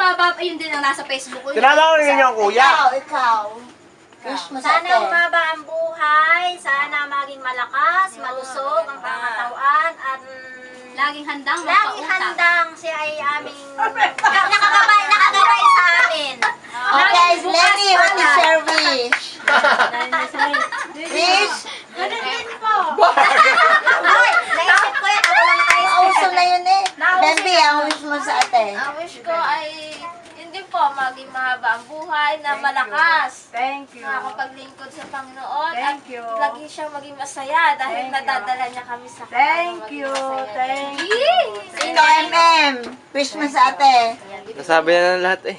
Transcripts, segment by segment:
mababa, yun din ang nasa Facebook ko. Tinatawag ninyo ang kuya. Ikaw. Wish mo sa Sana ate. umaba ang buhay, sana maging malakas, malusog ang pangatawan, at Laging handang laging magpautang. handang siya ay aming nakagabay sa amin. Okay, Lenny, what is your wish? Wish? Ganun din po. Ay, naisip ko yan, ako lang kayo. Nauso na yun eh. Bambi, ang wish mo sa ate. Ang wish ko ay hindi po maging mahaba ang buhay na malakas. Thank you. Makapaglingkod sa Panginoon Thank at you. lagi siyang maging masaya dahil Thank you. nadadala niya kami sa Thank maging you. masaya. Thank you. Ikaw, MM. Wish mo sa ate. Nasabi na ng lahat eh.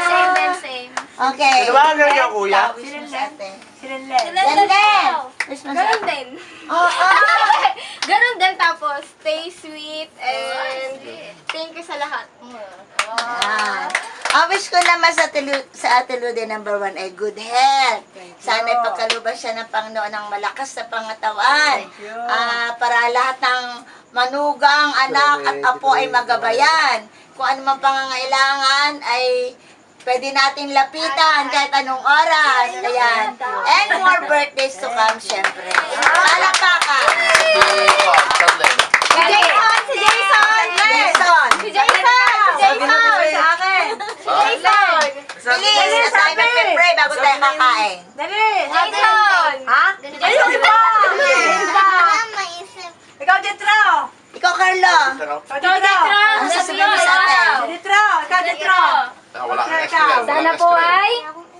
Same din, same. Okay. Tinatawag ninyo ang kuya. Ikaw, wish mo sa ate. Silinlen. Lenlen! Wish mo sa Ganun ate. din. Oh, Ganun din tapos stay sweet and thank you sa lahat. Yan. Ang wish ko naman sa Ate Lude, number 1 ay good health. Sana ipagkalubas siya ng Panginoon ng malakas na pangatawan. Para lahat ng manugang, anak at apo ay magabayan. Kung ano man pangangailangan ay pwede nating lapitan kahit anong oras. Ayan. And more birthdays to come, syempre. Palakpakan! Si Jason! Si Jason! Jason! Si Jason! Sabi na po sa akin. Jason! Bilis! Tayo magpe-pray bago tayo kakain. Dali. Jason! Ha? Jason po! Ikaw, Jetro. Ikaw, Carlo. Ikaw, Jetro. Ano sasabihin mo sa atin? Jetro. Ikaw, Jetro. Wala kang Ikaw. extra. Sana po ay...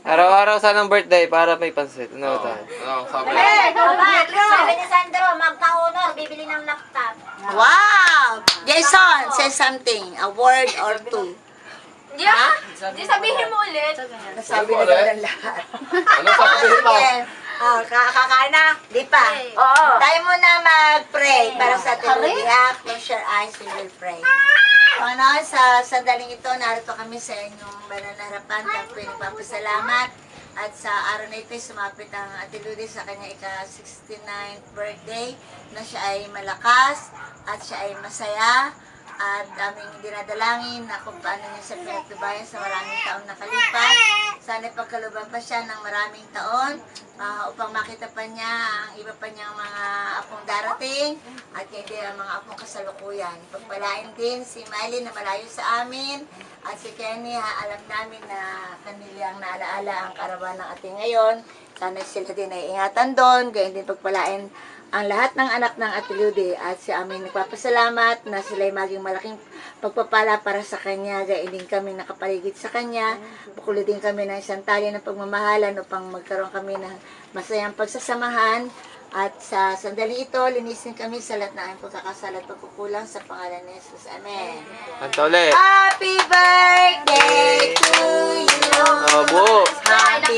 Araw-araw sanang birthday para may pansit. Ano tayo? Ano, sabi Dali. Ikaw, Aba, Jetro. sabi ni Sandro, magka-honor, bibili ng laptop. Wow! Jason, say something. A word or two. Yeah. Di sabihin mo ulit. Nasabi na daw ng lahat. Ano sasabihin mo? Okay. Oh, kakain na? Di pa. Oo. Tayo muna mag-pray para sa ating lumiha. Close your eyes, we will pray. Panginoon, sa sandaling ito, narito kami sa inyong banal na harapan. Kami po nagpapasalamat. At sa araw na ito, sumapit ang Ate Ludy sa kanya ika-69th birthday na siya ay malakas at siya ay masaya. At aming dinadalangin na kung paano niya siya pinagtubayan sa maraming taon nakalipas. Sana pagkaluban pa siya ng maraming taon upang makita pa niya ang iba pa niyang mga apong darating at hindi ang mga apong kasalukuyan. Pagpalain din si Miley na malayo sa amin at si Kenny, alam namin na kanilang naalaala ang karawan ng ating ngayon. Sana sila din ay ingatan doon, gayon din pagpalain ang lahat ng anak ng Ate Ludy at si amin nagpapasalamat na sila'y maging malaking pagpapala para sa kanya. Gayon din kami nakapaligid sa kanya. Bukulo din kami ng isang tali ng pagmamahalan upang magkaroon kami ng masayang pagsasamahan. At sa sandali ito, linisin kami sa lahat na aming pagkakasala at pagkukulang sa pangalan ni Jesus. Amen. Kanta ulit. Happy birthday to you! Oh, buo. Happy